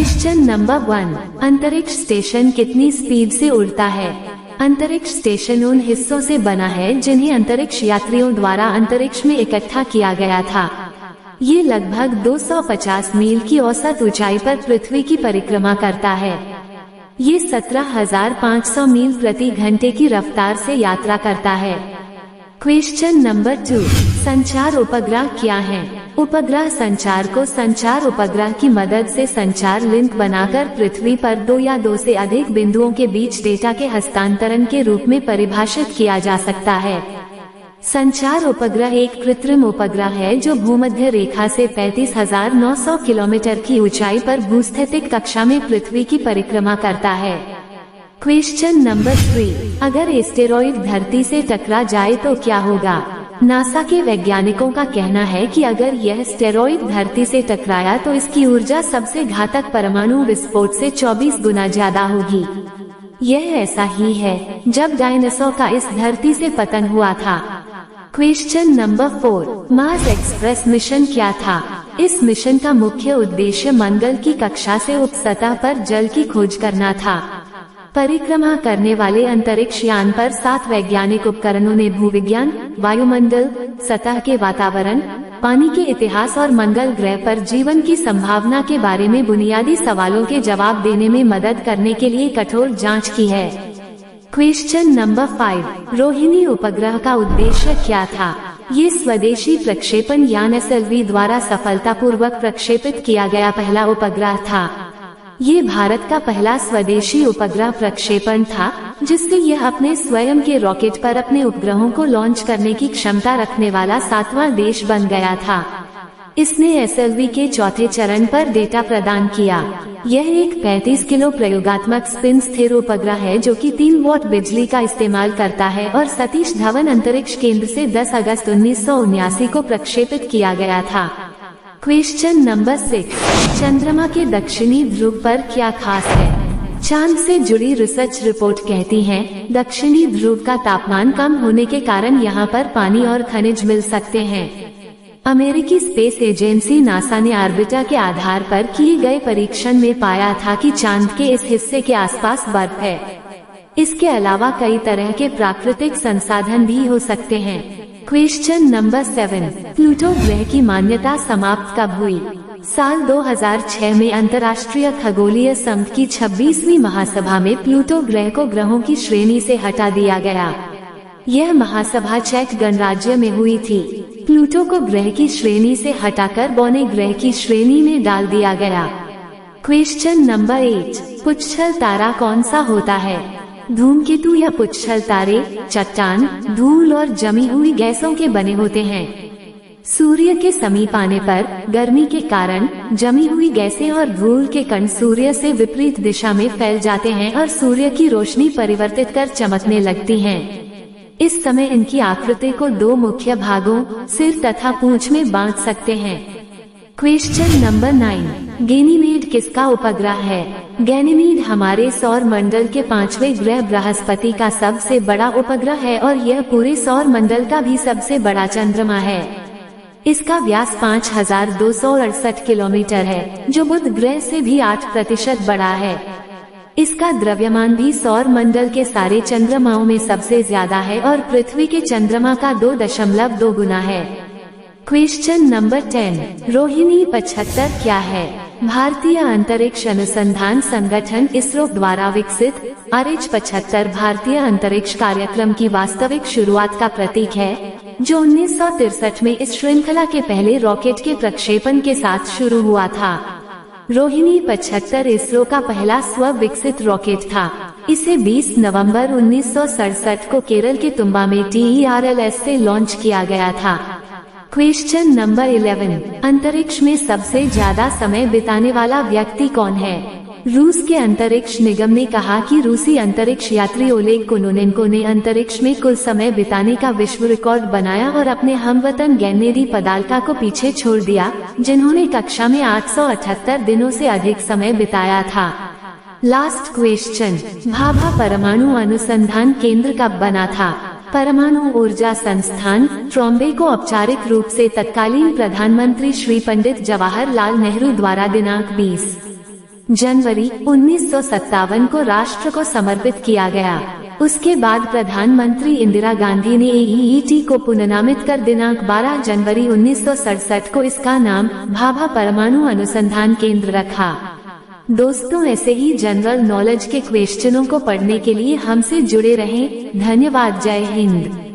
Question number 1, अंतरिक्ष station कितनी speed से उड़ता है? अंतरिक्ष स्टेशन उन हिस्सों से बना है जिन्हें अंतरिक्ष यात्रियों द्वारा अंतरिक्ष में इकट्ठा किया गया था। ये लगभग 250 मील की औसत ऊंचाई पर पृथ्वी की परिक्रमा करता है। ये 17,500 मील प्रति घंटे की रफ्तार से यात्रा करता है। क्वेश्चन नंबर 2, संचार उपग्रह क्या है? उपग्रह संचार को संचार उपग्रह की मदद से संचार लिंक बनाकर पृथ्वी पर दो या दो से अधिक बिंदुओं के बीच डेटा के हस्तांतरण के रूप में परिभाषित किया जा सकता है। संचार उपग्रह एक कृत्रिम उपग्रह है जो भूमध्य रेखा से 35,900 किलोमीटर की ऊंचाई पर भूस्थितिक कक्षा में पृथ्वी की परिक्रमा करता है। क्वेश्चन नंबर 3, अगर एस्टेरॉइड धरती से टकरा जाए तो क्या होगा? नासा के वैज्ञानिकों का कहना है कि अगर यह एस्टेरॉइड धरती से टकराया तो इसकी ऊर्जा सबसे घातक परमाणु विस्फोट से 24 गुना ज्यादा होगी। यह ऐसा ही है जब डायनासोर का इस धरती से पतन हुआ था। Question number 4, Mars express mission क्या था? इस मिशन का मुख्य उद्देश्य मंगल की कक्षा से उपसतह पर जल की खोज करना था। परिक्रमा करने वाले अंतरिक्ष यान पर 7 वैज्ञानिक उपकरणों ने भूविज्ञान, वायुमंडल, सतह के वातावरण, पानी के इतिहास और मंगल ग्रह पर जीवन की संभावना के बारे में बुनियादी सवालों के जवाब देने में मदद करने के लिए कठोर जांच की है। क्वेश्चन नंबर 5, रोहिणी उपग्रह का उद्देश्य क्या था? ये स्वदेशी प्रक्षेपण यान SLV द्वारा सफलतापूर्वक प्रक्षेपित किया गया पहला उपग्रह था। ये भारत का पहला स्वदेशी उपग्रह प्रक्षेपण था जिससे यह अपने स्वयं के रॉकेट पर अपने उपग्रहों को लॉन्च करने की क्षमता रखने वाला 7वां देश बन गया था। इसने SLV के चौथे चरण पर डेटा प्रदान किया। यह एक 35 किलो प्रयोगात्मक स्पिन स्थिर उपग्रह है जो कि 3 वॉट बिजली का इस्तेमाल करता है और सतीश धवन अंतरिक्ष केंद्र से 10 अगस्त 1979 को प्रक्षेपित किया गया था। क्वेश्चन नंबर 6, चंद्रमा के दक्षिणी ध्रुव पर क्या खास है? चांद से जुड़ी रिसर्च रिपोर्ट कहती है दक्षिणी ध्रुव का तापमान कम होने के कारण यहाँ पर पानी और खनिज मिल सकते हैं। अमेरिकी स्पेस एजेंसी नासा ने ऑर्बिटर के आधार पर किए गए परीक्षण में पाया था कि चांद के इस हिस्से के आसपास बर्फ है। इसके अलावा कई तरह के प्राकृतिक संसाधन भी हो सकते हैं। क्वेश्चन नंबर 7, प्लूटो ग्रह की मान्यता समाप्त कब हुई? साल 2006 में अंतर्राष्ट्रीय खगोलीय संघ की 26वीं महासभा में प्लूटो ग्रह को ग्रहों की श्रेणी से हटा दिया गया। यह महासभा चेक गणराज्य में हुई थी। प्लूटो को ग्रह की श्रेणी से हटाकर बौने ग्रह की श्रेणी में डाल दिया गया। क्वेश्चन नंबर 8, पुच्छल तारा कौन सा होता है? धूमकेतु या पुच्छल तारे चट्टान, धूल और जमी हुई गैसों के बने होते हैं। सूर्य के समीप आने पर गर्मी के कारण जमी हुई गैसें और धूल के कण सूर्य से विपरीत दिशा में फैल जाते हैं और सूर्य की रोशनी परिवर्तित कर चमकने लगती हैं। इस समय इनकी आकृति को 2 मुख्य भागों सिर तथा पूंछ में बांट सकते हैं। क्वेश्चन नंबर 9, गैनीमेड किसका उपग्रह है? गैनीमेड हमारे सौर मंडल के 5वें ग्रह बृहस्पति का सबसे बड़ा उपग्रह है और यह पूरे सौर मंडल का भी सबसे बड़ा चंद्रमा है। इसका व्यास 5,268 किलोमीटर है जो बुध ग्रह से भी 8% बड़ा है। इसका द्रव्यमान भी सौर मंडल के सारे चंद्रमाओं में सबसे ज्यादा है और पृथ्वी के चंद्रमा का 2.2 गुना है। क्वेश्चन नंबर 10, रोहिणी 75 क्या है? भारतीय अंतरिक्ष अनुसंधान संगठन इसरो द्वारा विकसित RH-75 भारतीय अंतरिक्ष कार्यक्रम की वास्तविक शुरुआत का प्रतीक है जो 1963 में इस श्रृंखला के पहले रॉकेट के प्रक्षेपण के साथ शुरू हुआ था। रोहिणी 75 इसरो का पहला स्व विकसित रॉकेट था। इसे 20 नवंबर 1967 को केरल के तुम्बा में TERLS से लॉन्च किया गया था। क्वेश्चन नंबर 11, अंतरिक्ष में सबसे ज्यादा समय बिताने वाला व्यक्ति कौन है? रूस के अंतरिक्ष निगम ने कहा कि रूसी अंतरिक्ष यात्री ओलेग कोनोनेंको ने अंतरिक्ष में कुल समय बिताने का विश्व रिकॉर्ड बनाया और अपने हमवतन गेन्नेडी पदाल्का को पीछे छोड़ दिया जिन्होंने कक्षा में 878 दिनों से अधिक समय बिताया था। लास्ट क्वेश्चन, भाभा परमाणु अनुसंधान केंद्र कब बना था? परमाणु ऊर्जा संस्थान ट्रॉम्बे को औपचारिक रूप से तत्कालीन प्रधानमंत्री श्री पंडित जवाहरलाल नेहरू द्वारा दिनांक 20 जनवरी 1957 को राष्ट्र को समर्पित किया गया। उसके बाद प्रधानमंत्री इंदिरा गांधी ने AEET को पुनर्नामित कर दिनांक 12 जनवरी 1967 को इसका नाम भाभा परमाणु अनुसंधान केंद्र रखा। दोस्तों, ऐसे ही जनरल नॉलेज के क्वेश्चनों को पढ़ने के लिए हमसे जुड़े रहें। धन्यवाद। जय हिंद।